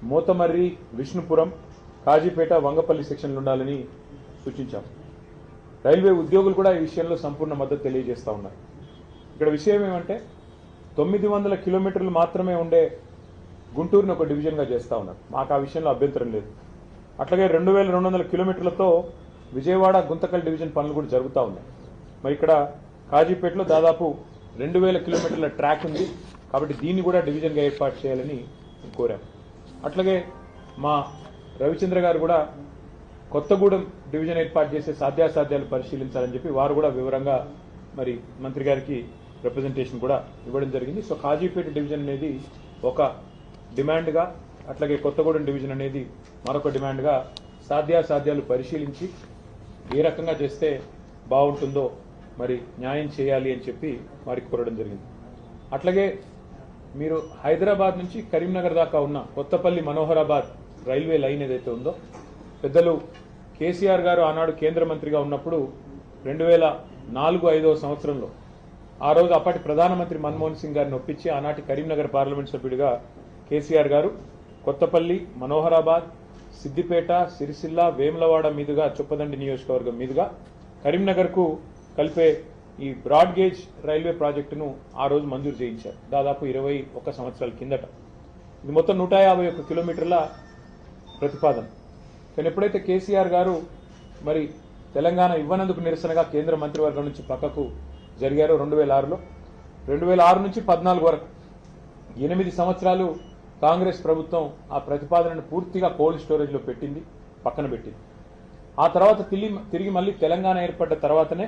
మోతమర్రి, విష్ణుపురం, కాజీపేట, వంగపల్లి సెక్షన్లు ఉండాలని సూచించాం. రైల్వే ఉద్యోగులు కూడా ఈ విషయంలో సంపూర్ణ మద్దతు తెలియజేస్తా ఉన్నారు. ఇక్కడ విషయం ఏమంటే 900 కిలోమీటర్లు మాత్రమే ఉండే గుంటూరుని ఒక డివిజన్గా చేస్తూ ఉన్నారు. మాకు ఆ విషయంలో అభ్యంతరం లేదు. అట్లాగే 2200 కిలోమీటర్లతో విజయవాడ, గుంతకల్ డివిజన్ పనులు కూడా జరుగుతూ ఉన్నాయి. మరి ఇక్కడ కాజీపేటలో దాదాపు 2000 కిలోమీటర్ల ట్రాక్ ఉంది కాబట్టి దీన్ని కూడా డివిజన్గా ఏర్పాటు చేయాలని కోరాం. అట్లాగే మా రవిచంద్ర గారు కూడా కొత్తగూడెం డివిజన్ ఏర్పాటు చేసే సాధ్యాసాధ్యాలు పరిశీలించాలని చెప్పి వారు కూడా వివరంగా మరి మంత్రి గారికి రిప్రజెంటేషన్ కూడా ఇవ్వడం జరిగింది. సో కాజీపేట డివిజన్ అనేది ఒక డిమాండ్గా, అట్లాగే కొత్తగూడెం డివిజన్ అనేది మరొక డిమాండ్గా సాధ్యాసాధ్యాలు పరిశీలించి ఏ రకంగా చేస్తే బాగుంటుందో మరి న్యాయం చేయాలి అని చెప్పి వారికి కోరడం జరిగింది. అట్లాగే మీరు హైదరాబాద్ నుంచి కరీంనగర్ దాకా ఉన్న కొత్తపల్లి మనోహరాబాద్ రైల్వే లైన్ ఏదైతే ఉందో, పెద్దలు కేసీఆర్ గారు ఆనాడు కేంద్ర మంత్రిగా ఉన్నప్పుడు 2004-05 సంవత్సరంలో ఆ రోజు అప్పటి ప్రధానమంత్రి మన్మోహన్ సింగ్ గారిని ఒప్పించి ఆనాటి కరీంనగర్ పార్లమెంట్ సభ్యుడిగా కేసీఆర్ గారు కొత్తపల్లి, మనోహరాబాద్, సిద్దిపేట, సిరిసిల్ల, వేములవాడ మీదుగా చొప్పదండి నియోజకవర్గం మీదుగా కరీంనగర్కు కలిపే ఈ బ్రాడ్ గేజ్ రైల్వే ప్రాజెక్టును ఆ రోజు మంజూరు చేయించారు, దాదాపు 21 సంవత్సరాల కిందట. ఇది మొత్తం 151 కిలోమీటర్ల ప్రతిపాదన. కానీ ఎప్పుడైతే కేసీఆర్ గారు మరి తెలంగాణ ఇవ్వనందుకు నిరసనగా కేంద్ర మంత్రివర్గం నుంచి పక్కకు జరిగారో 2006లో, 2006 నుంచి 14 వరకు 8 సంవత్సరాలు కాంగ్రెస్ ప్రభుత్వం ఆ ప్రతిపాదనను పూర్తిగా కోల్డ్ స్టోరేజ్లో పెట్టింది, పక్కన పెట్టింది. ఆ తర్వాత తిరిగి మళ్ళీ తెలంగాణ ఏర్పడ్డ తర్వాతనే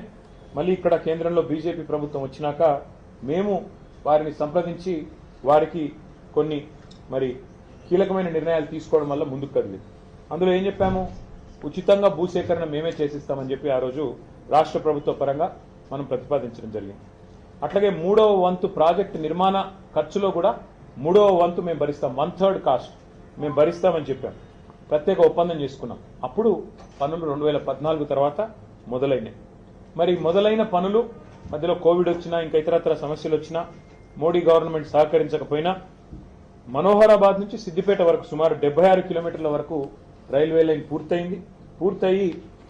మళ్ళీ ఇక్కడ కేంద్రంలో బీజేపీ ప్రభుత్వం వచ్చినాక మేము వారిని సంప్రదించి వారికి కొన్ని మరి కీలకమైన నిర్ణయాలు తీసుకోవడం వల్ల ముందుకు కదిలింది. అందులో ఏం చెప్పాము, ఉచితంగా భూసేకరణ మేమే చేసిస్తామని చెప్పి ఆ రోజు రాష్ట్ర ప్రభుత్వ పరంగా మనం ప్రతిపాదించడం జరిగింది. అట్లాగే 3వ వంతు ప్రాజెక్టు నిర్మాణ ఖర్చులో కూడా 3వ వంతు మేము భరిస్తాం, 1/3 కాస్ట్ మేము భరిస్తామని చెప్పాం. ప్రత్యేక ఒప్పందం చేసుకున్నాం. అప్పుడు పనులు 2014 తర్వాత మొదలైనాయి. మరి మొదలైన పనులు మధ్యలో కోవిడ్ వచ్చినా ఇంకా ఇతరత్ర సమస్యలు వచ్చినా మోడీ గవర్నమెంట్ సహకరించకపోయినా మనోహరాబాద్ నుంచి సిద్దిపేట వరకు సుమారు 76 కిలోమీటర్ల వరకు రైల్వే లైన్ పూర్తయింది. పూర్తయి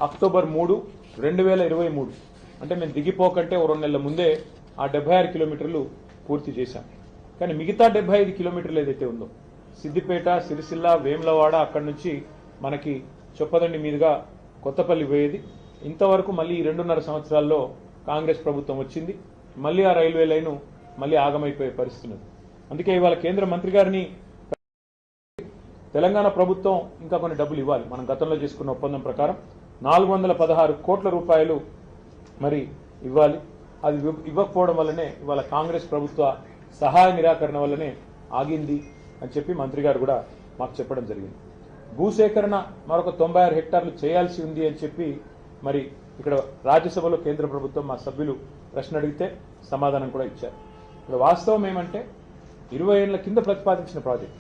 అక్టోబర్ 3, 2023 అంటే మేము దిగిపోకంటే 2 నెలల ముందే ఆ 76 కిలోమీటర్లు పూర్తి చేశాం. కానీ మిగతా 75 కిలోమీటర్లు ఏదైతే ఉందో సిద్దిపేట, సిరిసిల్ల, వేములవాడ, అక్కడి నుంచి మనకి చొప్పదండి మీదుగా కొత్తపల్లి పోయేది, ఇంతవరకు మళ్ళీ ఈ 2.5 సంవత్సరాల్లో కాంగ్రెస్ ప్రభుత్వం వచ్చింది, మళ్ళీ ఆ రైల్వే లైను మళ్ళీ ఆగమైపోయే పరిస్థితి ఉంది. అందుకే ఇవాళ కేంద్ర మంత్రి గారిని తెలంగాణ ప్రభుత్వం ఇంకా కొన్ని డబ్బులు ఇవ్వాలి. మనం గతంలో చేసుకున్న ఒప్పందం ప్రకారం 416 కోట్ల రూపాయలు మరి ఇవ్వాలి. అది ఇవ్వకపోవడం వల్లనే ఇవాళ కాంగ్రెస్ ప్రభుత్వ సహాయ నిరాకరణ వల్లనే ఆగింది అని చెప్పి మంత్రి గారు కూడా మాకు చెప్పడం జరిగింది. భూసేకరణ మరొక 96 హెక్టార్లు చేయాల్సి ఉంది అని చెప్పి మరి ఇక్కడ రాజ్యసభలో కేంద్ర ప్రభుత్వం మా సభ్యులు ప్రశ్న అడిగితే సమాధానం కూడా ఇచ్చారు. ఇక్కడ వాస్తవం ఏమంటే 20 ఏళ్ల కింద ప్రతిపాదించిన ప్రాజెక్ట్,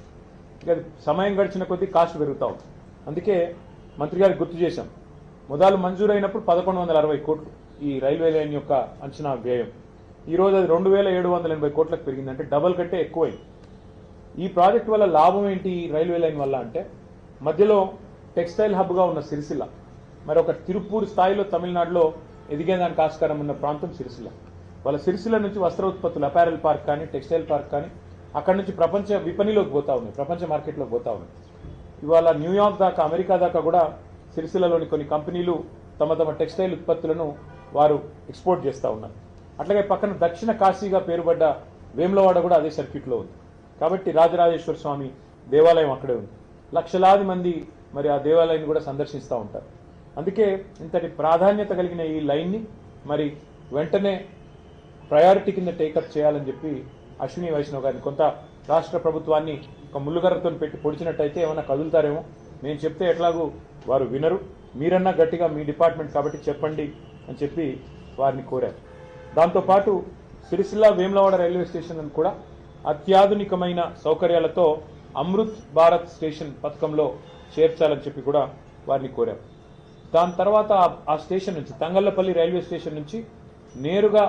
ఇక సమయం గడిచిన కొద్దీ కాస్ట్ పెరుగుతా ఉంది. అందుకే మంత్రి గారికి గుర్తు చేశాం, మొదలు మంజూరైనప్పుడు 1160 కోట్లు ఈ రైల్వే లైన్ యొక్క అంచనా వ్యయం. ఈ రోజు అది 2780 కోట్లకు పెరిగింది, అంటే డబల్ కంటే ఎక్కువైంది. ఈ ప్రాజెక్ట్ వల్ల లాభం ఏంటి ఈ రైల్వే లైన్ వల్ల అంటే, మధ్యలో టెక్స్టైల్ హబ్గా ఉన్న సిరిసిల్ల, మరి ఒక తిరుపూర్ స్థాయిలో తమిళనాడులో ఎదిగేదానికి ఆస్కారం ఉన్న ప్రాంతం సిరిసిల్ల. వాళ్ళ సిరిసిల్ల నుంచి వస్త్ర ఉత్పత్తులు, అపారెల్ పార్క్ కానీ, టెక్స్టైల్ పార్క్ కానీ అక్కడి నుంచి ప్రపంచ విపణిలోకి పోతా ఉన్నాయి, ప్రపంచ మార్కెట్లోకి పోతా ఉన్నాయి. ఇవాళ న్యూయార్క్ దాకా, అమెరికా దాకా కూడా సిరిసిల్లలోని కొన్ని కంపెనీలు తమ టెక్స్టైల్ ఉత్పత్తులను వారు ఎక్స్పోర్ట్ చేస్తూ ఉన్నారు. అట్లాగే పక్కన దక్షిణ కాశీగా పేరుపడ్డ వేములవాడ కూడా అదే సర్క్యూట్లో ఉంది. కాబట్టి రాజరాజేశ్వర స్వామి దేవాలయం అక్కడే ఉంది. లక్షలాది మంది మరి ఆ దేవాలయాన్ని కూడా సందర్శిస్తూ ఉంటారు. అందుకే ఇంతటి ప్రాధాన్యత కలిగిన ఈ లైన్ని మరి వెంటనే ప్రయారిటీ కింద టేకప్ చేయాలని చెప్పి అశ్విని వైష్ణవ్ గారిని, కొంత రాష్ట్ర ప్రభుత్వాన్ని ఒక ముళ్ళుగర్రతో పెట్టి పొడిచినట్టయితే ఏమైనా కదులుతారేమో, నేను చెప్తే ఎట్లాగూ వారు వినరు, మీరన్నా గట్టిగా మీ డిపార్ట్మెంట్ కాబట్టి చెప్పండి అని చెప్పి వారిని కోరారు. దాంతోపాటు సిరిసిల్ల వేములవాడ రైల్వే స్టేషన్ కూడా అత్యాధునికమైన సౌకర్యాలతో అమృత్ భారత్ స్టేషన్ పథకంలో చేర్చాలని చెప్పి కూడా వారిని కోరారు. దాని తర్వాత ఆ స్టేషన్ నుంచి తంగళ్లపల్లి రైల్వే స్టేషన్ నుంచి నేరుగా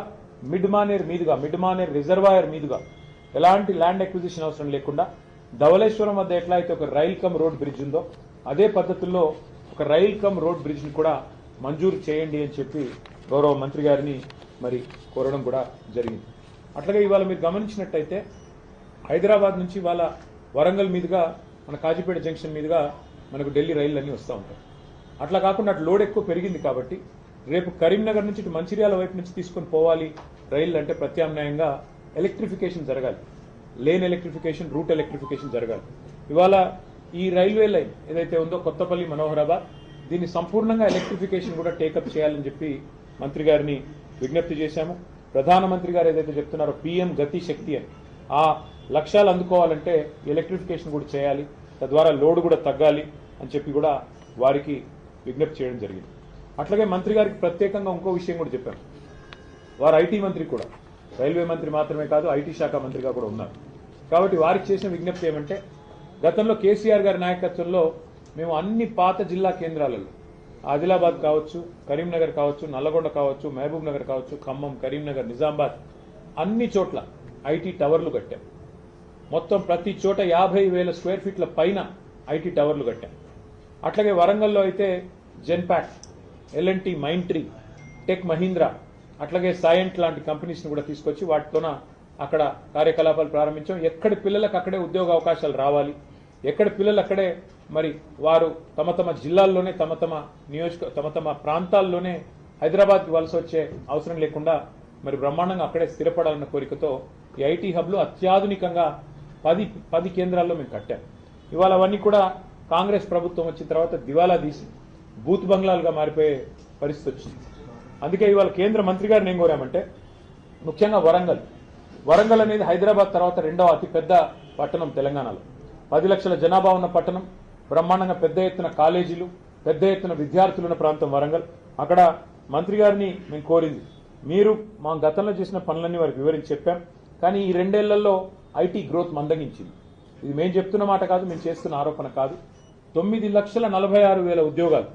మిడ్ మానేర్ రిజర్వాయర్ మీదుగా ఎలాంటి ల్యాండ్ ఎక్విజిషన్ అవసరం లేకుండా ధవళేశ్వరం వద్ద ఎట్లా అయితే ఒక రైల్ కమ్ రోడ్ బ్రిడ్జ్ ఉందో అదే పద్ధతుల్లో ఒక రైల్ కమ్ రోడ్ బ్రిడ్జ్ని కూడా మంజూరు చేయండి అని చెప్పి గౌరవ మంత్రి గారిని మరి కోరడం కూడా జరిగింది. అట్లాగే ఇవాళ మీరు గమనించినట్టయితే హైదరాబాద్ నుంచి ఇవాళ వరంగల్ మీదుగా మన కాజీపేట జంక్షన్ మీదుగా మనకు ఢిల్లీ రైళ్లు అన్నీ వస్తూ ఉంటాయి. అట్లా కాకుండా అటు లోడ్ ఎక్కువ పెరిగింది కాబట్టి రేపు కరీంనగర్ నుంచి ఇటు మంచిర్యాల వైపు నుంచి తీసుకొని పోవాలి రైళ్లు అంటే ప్రత్యామ్నాయంగా ఎలక్ట్రిఫికేషన్ జరగాలి. లేన్ ఎలక్ట్రిఫికేషన్, రూట్ ఎలక్ట్రిఫికేషన్ జరగాలి. ఇవాళ ఈ రైల్వే లైన్ ఏదైతే ఉందో కొత్తపల్లి మనోహరాబాద్ దీన్ని సంపూర్ణంగా ఎలక్ట్రిఫికేషన్ కూడా టేకప్ చేయాలని చెప్పి మంత్రి గారిని విజ్ఞప్తి చేశాము. ప్రధానమంత్రి గారు ఏదైతే చెప్తున్నారో పీఎం గతి శక్తి అని ఆ లక్ష్యాలు అందుకోవాలంటే ఎలక్ట్రిఫికేషన్ కూడా చేయాలి, తద్వారా లోడ్ కూడా తగ్గాలి అని చెప్పి కూడా వారికి విజ్ఞప్తి చేయడం జరిగింది. అట్లాగే మంత్రి గారికి ప్రత్యేకంగా ఇంకో విషయం కూడా చెప్పారు. వారు ఐటీ మంత్రి కూడా, రైల్వే మంత్రి మాత్రమే కాదు ఐటీ శాఖ మంత్రిగా కూడా ఉన్నారు. కాబట్టి వారికి చేసిన విజ్ఞప్తి ఏమంటే గతంలో కేసీఆర్ గారి నాయకత్వంలో మేము అన్ని పాత జిల్లా కేంద్రాలలో ఆదిలాబాద్ కావచ్చు, కరీంనగర్ కావచ్చు, నల్లగొండ కావచ్చు, మహబూబ్ నగర్ కావచ్చు, ఖమ్మం, కరీంనగర్, నిజామాబాద్ అన్ని చోట్ల ఐటీ టవర్లు కట్టాం. మొత్తం ప్రతి చోట 50,000 స్క్వేర్ ఫీట్ల పైన ఐటీ టవర్లు కట్టాం. అట్లాగే వరంగల్లో అయితే జెన్పాక్, ఎల్ఎన్టీ, మైండ్ ట్రీ, టెక్ మహీంద్రా, అట్లాగే సైంట్ లాంటి కంపెనీస్ని కూడా తీసుకొచ్చి వాటితోన అక్కడ కార్యకలాపాలు ప్రారంభించాం. ఎక్కడి పిల్లలకు అక్కడే ఉద్యోగ అవకాశాలు రావాలి, ఎక్కడి పిల్లలు అక్కడే మరి వారు తమ తమ జిల్లాల్లోనే తమ తమ ప్రాంతాల్లోనే హైదరాబాద్కి వలస వచ్చే అవసరం లేకుండా మరి బ్రహ్మాండంగా అక్కడే స్థిరపడాలన్న కోరికతో ఈ ఐటీ హబ్లు అత్యాధునికంగా 10 కేంద్రాల్లో మేము కట్టాం. ఇవాళ అవన్నీ కూడా కాంగ్రెస్ ప్రభుత్వం వచ్చిన తర్వాత దివాలా తీసి బూత్ బంగ్లాలుగా మారిపోయే పరిస్థితి వచ్చింది. అందుకే ఇవాళ కేంద్ర మంత్రి గారిని ఏం కోరామంటే ముఖ్యంగా వరంగల్ అనేది హైదరాబాద్ తర్వాత 2వ అతిపెద్ద పట్టణం తెలంగాణలో. 10 లక్షల జనాభా ఉన్న పట్టణం, బ్రహ్మాండంగా పెద్ద ఎత్తున కాలేజీలు, పెద్ద ఎత్తున విద్యార్థులు ఉన్న ప్రాంతం వరంగల్. అక్కడ మంత్రి గారిని మేము కోరింది, మీరు మా గతంలో చేసిన పనులన్నీ వారికి వివరించి చెప్పాం, కానీ ఈ 2 ఏళ్లలో ఐటీ గ్రోత్ మందగించింది. ఇది మేము చెప్తున్న మాట కాదు, మేము చేస్తున్న ఆరోపణ కాదు. 9,46,000 ఉద్యోగాలు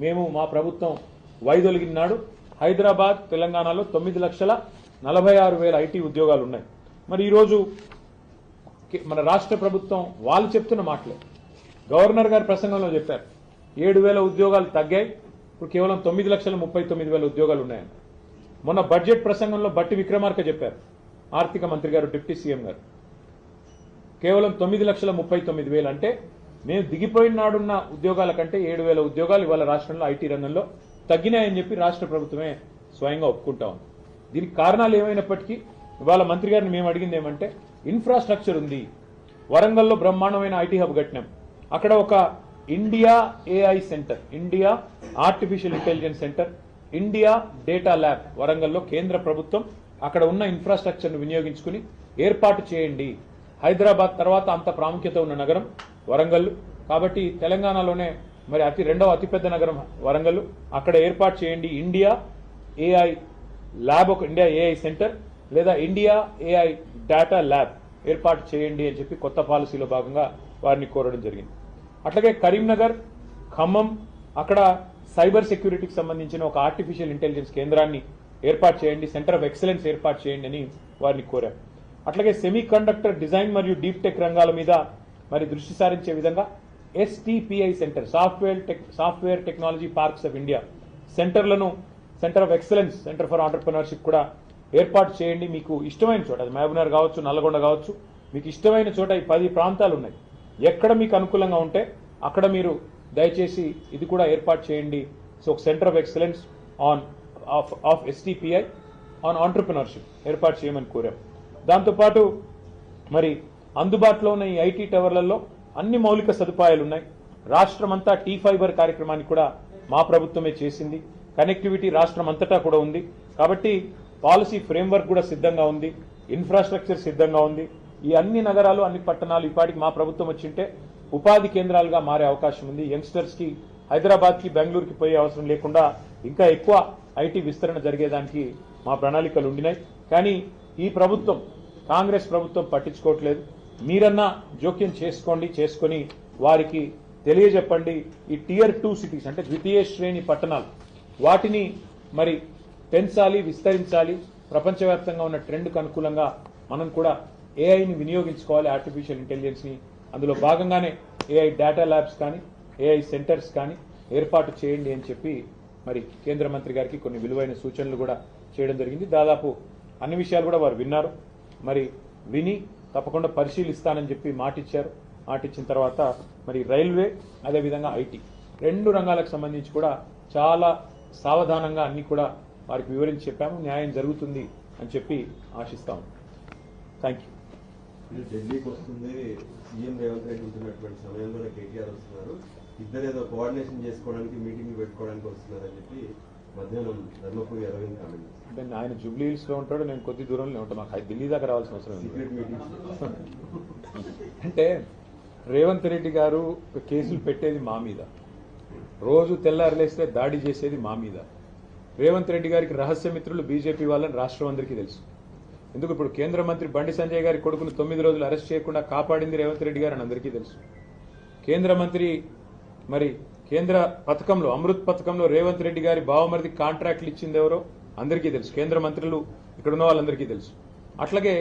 మేము మా ప్రభుత్వం వైదొలిగిన నాడు హైదరాబాద్, తెలంగాణలో 9,46,000 ఐటీ ఉద్యోగాలు ఉన్నాయి. మరి ఈరోజు మన రాష్ట్ర ప్రభుత్వం వాళ్ళు చెప్తున్న మాటలే గవర్నర్ గారి ప్రసంగంలో చెప్పారు, 7,000 ఉద్యోగాలు తగ్గాయి, ఇప్పుడు కేవలం 9,39,000 ఉద్యోగాలు ఉన్నాయని. మొన్న బడ్జెట్ ప్రసంగంలో బట్టి విక్రమార్క చెప్పారు, ఆర్థిక మంత్రి గారు, డిప్యూటీ సీఎం గారు, కేవలం 9,39,000 అంటే మేము దిగిపోయిన నాడున్న ఉద్యోగాల కంటే 7,000 ఉద్యోగాలు ఇవాళ రాష్ట్రంలో ఐటీ రంగంలో తగ్గినాయని చెప్పి రాష్ట్ర ప్రభుత్వమే స్వయంగా ఒప్పుకుంటా ఉంది. దీనికి కారణాలు ఏమైనప్పటికీ ఇవాళ మంత్రి గారిని మేము అడిగింది ఏమంటే ఇన్ఫ్రాస్ట్రక్చర్ ఉంది. వరంగల్లో బ్రహ్మాండమైన ఐటీ హబ్ కట్టినాం. అక్కడ ఒక India AI center, India artificial intelligence centre, India data lab వరంగల్లో కేంద్ర ప్రభుత్వం అక్కడ ఉన్న ఇన్ఫ్రాస్ట్రక్చర్ను వినియోగించుకుని ఏర్పాటు చేయండి. హైదరాబాద్ తర్వాత అంత ప్రాముఖ్యత ఉన్న నగరం వరంగల్ కాబట్టి తెలంగాణలోనే మరి 2వ అతిపెద్ద నగరం వరంగల్, అక్కడ ఏర్పాటు చేయండి ఇండియా ఏఐ ల్యాబ్, ఒక ఇండియా ఏఐ సెంటర్ లేదా ఇండియా ఏఐ డేటా ల్యాబ్ ఏర్పాటు చేయండి అని చెప్పి కొత్త పాలసీలో భాగంగా వారిని కోరడం జరిగింది. అట్లాగే కరీంనగర్, ఖమ్మం అక్కడ సైబర్ సెక్యూరిటీకి సంబంధించిన ఒక ఆర్టిఫిషియల్ ఇంటెలిజెన్స్ కేంద్రాన్ని ఏర్పాటు చేయండి, సెంటర్ ఆఫ్ ఎక్సలెన్స్ ఏర్పాటు చేయండి అని వారిని కోరారు. అట్లాగే సెమీ కండక్టర్ డిజైన్ మరియు డీప్ టెక్ రంగాల మీద మరి దృష్టి సారించే విధంగా STPI centre, software technology parks of India సెంటర్లను, centre of excellence, centre for entrepreneurship కూడా ఏర్పాటు చేయండి. మీకు ఇష్టమైన చోట, అది మహబూబ్నగర్ కావచ్చు, నల్లగొండ కావచ్చు, మీకు ఇష్టమైన చోట ఈ 10 ప్రాంతాలు ఉన్నాయి. ఎక్కడ మీకు అనుకూలంగా ఉంటే అక్కడ మీరు దయచేసి ఇది కూడా ఏర్పాటు చేయండి. సో ఒక centre of excellence of STPI on entrepreneurship ఏర్పాటు చేయమని కోరాం. దాంతోపాటు మరి అందుబాటులో ఉన్న ఈ ఐటీ టవర్లలో అన్ని మౌలిక సదుపాయాలు ఉన్నాయి. రాష్ట్రమంతా T-Fiber కార్యక్రమాన్ని కూడా మా ప్రభుత్వమే చేసింది. కనెక్టివిటీ రాష్ట్రం అంతటా కూడా ఉంది. కాబట్టి పాలసీ ఫ్రేమ్వర్క్ కూడా సిద్ధంగా ఉంది, ఇన్ఫ్రాస్ట్రక్చర్ సిద్ధంగా ఉంది. ఈ అన్ని నగరాలు, అన్ని పట్టణాలు ఇప్పటికి మా ప్రభుత్వం వచ్చింటే ఉపాధి కేంద్రాలుగా మారే అవకాశం ఉంది. యంగ్స్టర్స్ కి హైదరాబాద్కి, బెంగళూరుకి పోయే అవసరం లేకుండా ఇంకా ఎక్కువ ఐటీ విస్తరణ జరిగేదానికి మా ప్రణాళికలు ఉండినాయి. కానీ ఈ ప్రభుత్వం, కాంగ్రెస్ ప్రభుత్వం పట్టించుకోవట్లేదు. మీరన్నా జోక్యం చేసుకొని వారికి తెలియజెప్పండి. ఈ Tier 2 సిటీస్ అంటే ద్వితీయ శ్రేణి పట్టణాలు, వాటిని మరి పెంచాలి, విస్తరించాలి. ప్రపంచవ్యాప్తంగా ఉన్న ట్రెండ్కు అనుకూలంగా మనం కూడా ఏఐని వినియోగించుకోవాలి, ఆర్టిఫిషియల్ ఇంటెలిజెన్స్ని అందులో భాగంగానే ఏఐ డేటా ల్యాబ్స్ కానీ ఏఐ సెంటర్స్ కానీ ఏర్పాటు చేయండి అని చెప్పి మరి కేంద్ర మంత్రి గారికి కొన్ని విలువైన సూచనలు కూడా చేయడం జరిగింది. దాదాపు అన్ని విషయాలు కూడా వారు విన్నారు. మరి విని తప్పకుండా పరిశీలిస్తానని చెప్పి మాటిచ్చారు. మాటిచ్చిన తర్వాత మరి రైల్వే అదేవిధంగా ఐటీ 2 రంగాలకు సంబంధించి కూడా చాలా సావధానంగా అన్ని కూడా వారికి వివరించి చెప్పాము. న్యాయం జరుగుతుంది అని చెప్పి ఆశిస్తాము. Thank you. ఢిల్లీకి వస్తుంది సీఎం రేవంత్ రెడ్డి ఉంటున్నటువంటి సమయంలోనే కేటీఆర్ వస్తున్నారు. ఇద్దరు ఏదో కోఆర్డినేషన్ చేసుకోవడానికి మీటింగ్ పెట్టుకోవడానికి వస్తున్నారని చెప్పి మధ్యాహ్నం ధర్మపురి అరవింద్ కామెంట్. అంటే ఆయన జూబ్లీ హిల్స్ లో ఉంటాడు, నేను కొద్ది దూరంలో ఉంటాను. మాకు ఢిల్లీ దాకా రావాల్సిన అవసరం లేదు. సీక్రెట్ మీటింగ్ అంటే రేవంత్ రెడ్డి గారు కేసులు పెట్టేది మా మీద, రోజు తెల్లారులేస్తే దాడి చేసేది మా మీద. రేవంత్ రెడ్డి గారికి రహస్య మిత్రులు బీజేపీ వాళ్ళని రాష్ట్రం అందరికీ తెలుసు. ఎందుకు ఇప్పుడు కేంద్ర మంత్రి బండి సంజయ్ గారి కొడుకును 9 రోజులు అరెస్ట్ చేయకుండా కాపాడింది రేవంత్ రెడ్డి గారు అని అందరికీ తెలుసు. కేంద్ర మంత్రి మరి కేంద్ర పథకంలో అమృత్ పథకంలో రేవంత్ రెడ్డి గారి బావమరిది కాంట్రాక్ట్లు ఇచ్చింది ఎవరో అందరికీ తెలుసు. కేంద్ర మంత్రులు ఇక్కడ ఉన్న వాళ్ళందరికీ తెలుసు. అట్లాగే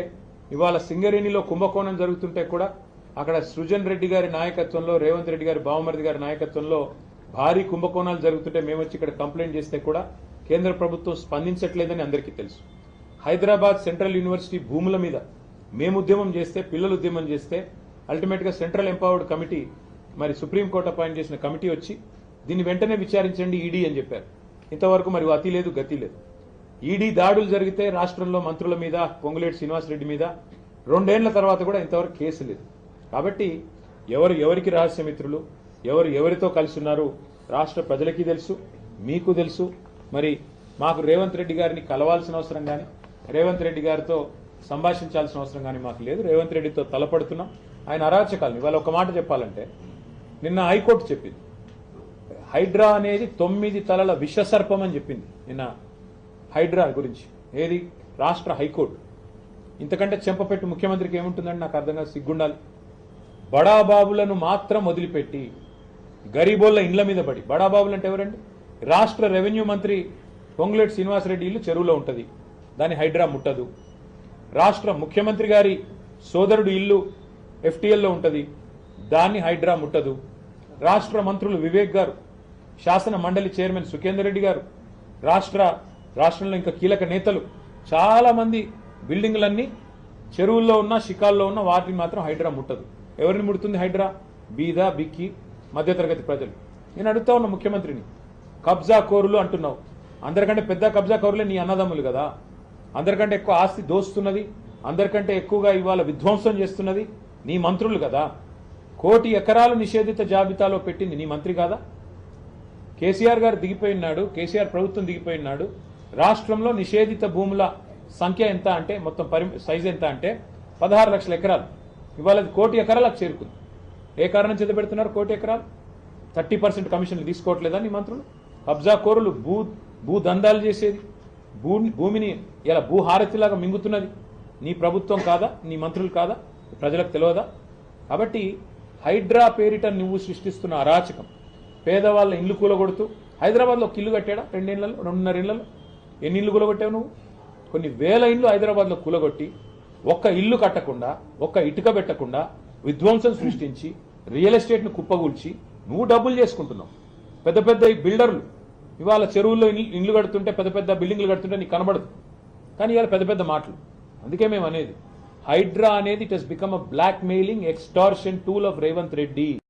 ఇవాళ సింగరేణిలో కుంభకోణం జరుగుతుంటే కూడా అక్కడ సృజన్ రెడ్డి గారి నాయకత్వంలో రేవంత్ రెడ్డి గారి బావమరిది గారి నాయకత్వంలో భారీ కుంభకోణాలు జరుగుతుంటే మేము వచ్చి ఇక్కడ కంప్లైంట్ చేస్తే కూడా కేంద్ర ప్రభుత్వం స్పందించట్లేదని అందరికీ తెలుసు. హైదరాబాద్ సెంట్రల్ యూనివర్సిటీ భూముల మీద మేము ఉద్యమం చేస్తే, పిల్లలు ఉద్యమం చేస్తే అల్టిమేట్గా సెంట్రల్ ఎంపవర్డ్ కమిటీ మరి సుప్రీంకోర్టు అపాయింట్ చేసిన కమిటీ వచ్చి దీన్ని వెంటనే విచారించండి ఈడీ అని చెప్పారు. ఇంతవరకు మరి అతి లేదు గతి లేదు. ఈడీ దాడులు జరిగితే రాష్ట్రంలో మంత్రుల మీద, పొంగులేటి శ్రీనివాసరెడ్డి మీద 2 ఏళ్ల తర్వాత కూడా ఇంతవరకు కేసు లేదు. కాబట్టి ఎవరికి రహస్య మిత్రులు, ఎవరితో కలిసి ఉన్నారు రాష్ట్ర ప్రజలకి తెలుసు, మీకు తెలుసు. మరి మాకు రేవంత్ రెడ్డి గారిని కలవాల్సిన అవసరం కానీ, రేవంత్ రెడ్డి గారితో సంభాషించాల్సిన అవసరం కానీ మాకు లేదు. రేవంత్ రెడ్డితో తలపడుతున్నాం. ఆయన అరాచకాలను ఇవాళ ఒక మాట చెప్పాలంటే, నిన్న హైకోర్టు చెప్పింది హైడ్రా అనేది 9 తలల విషసర్పం అని చెప్పింది నిన్న హైడ్రా గురించి. ఏది? రాష్ట్ర హైకోర్టు. ఇంతకంటే చెంపపెట్టు ముఖ్యమంత్రికి ఏముంటుందని నాకు అర్థంగా సిగ్గుండాలి. బడాబాబులను మాత్రం వదిలిపెట్టి గరీబోళ్ల ఇండ్ల మీద పడి, బడాబాబులు అంటే ఎవరండి? రాష్ట్ర రెవెన్యూ మంత్రి పొంగులేటి శ్రీనివాసరెడ్డి ఇల్లు చెరువులో ఉంటుంది, దాన్ని హైడ్రా ముట్టదు. రాష్ట్ర ముఖ్యమంత్రి గారి సోదరుడు ఇల్లు ఎఫ్టీఎల్లో ఉంటుంది, దాన్ని హైడ్రా ముట్టదు. రాష్ట్ర మంత్రులు వివేక్ గారు, శాసన మండలి చైర్మన్ సుఖేందర్ రెడ్డి గారు, రాష్ట్రంలో ఇంకా కీలక నేతలు చాలా మంది బిల్డింగ్లన్నీ చెరువుల్లో ఉన్న, షికాల్లో ఉన్న వాటిని మాత్రం హైడ్రా ముట్టదు. ఎవరిని ముడుతుంది హైడ్రా? బీద, బిక్కి, మధ్యతరగతి ప్రజలు. నేను అడుగుతా ఉన్న ముఖ్యమంత్రిని, కబ్జా కోరులు అంటున్నావు, అందరికంటే పెద్ద కబ్జా కోరులే నీ అన్నదమ్ములు కదా. అందరికంటే ఎక్కువ ఆస్తి దోస్తున్నది, అందరికంటే ఎక్కువగా ఇవాళ విధ్వంసం చేస్తున్నది నీ మంత్రులు కదా. 1 కోటి ఎకరాలు నిషేధిత జాబితాలో పెట్టింది నీ మంత్రి కాదా? కేసీఆర్ గారు దిగిపోయినాడు, కేసీఆర్ ప్రభుత్వం దిగిపోయినాడు. రాష్ట్రంలో నిషేధిత భూముల సంఖ్య ఎంత అంటే, మొత్తం సైజ్ ఎంత అంటే 16 లక్షల ఎకరాలు. ఇవాళ 1 కోటి ఎకరాలకు చేరుకుంది. ఏ కారణం చేత పెడుతున్నారు 1 కోటి ఎకరాలు? 30% కమిషన్లు తీసుకోవట్లేదా నీ మంత్రులు? కబ్జా కోరులు, భూ దందాలు చేసేది, భూమిని ఇలా భూహారతిలాగా మింగుతున్నది నీ ప్రభుత్వం కాదా? నీ మంత్రులు కాదా? ప్రజలకు తెలియదా? కాబట్టి హైడ్రా పేరిట నువ్వు సృష్టిస్తున్న అరాచకం, పేదవాళ్ళ ఇల్లు కూలగొడుతూ, హైదరాబాద్లో ఒక ఇల్లు కట్టాడా 2 ఏళ్లలో, 2.5 ఏళ్లలో? ఎన్ని ఇల్లు కూలగొట్టావు నువ్వు? కొన్ని వేల ఇల్లు హైదరాబాద్లో కూలగొట్టి, ఒక్క ఇల్లు కట్టకుండా, ఒక్క ఇటుక పెట్టకుండా విధ్వంసం సృష్టించి, రియల్ ఎస్టేట్ను కుప్పగూల్చి నువ్వు డబ్బులు చేసుకుంటున్నావు. పెద్ద పెద్ద బిల్డర్లు ఇవాళ చెరువుల్లో ఇండ్లు కడుతుంటే, పెద్ద పెద్ద బిల్డింగ్లు కడుతుంటే నీకు కనబడదు, కానీ ఇవాళ పెద్ద పెద్ద మాటలు. అందుకే మేము అనేది హైడ్రా అనేది it has become a blackmailing extortion tool of Revanth Reddy.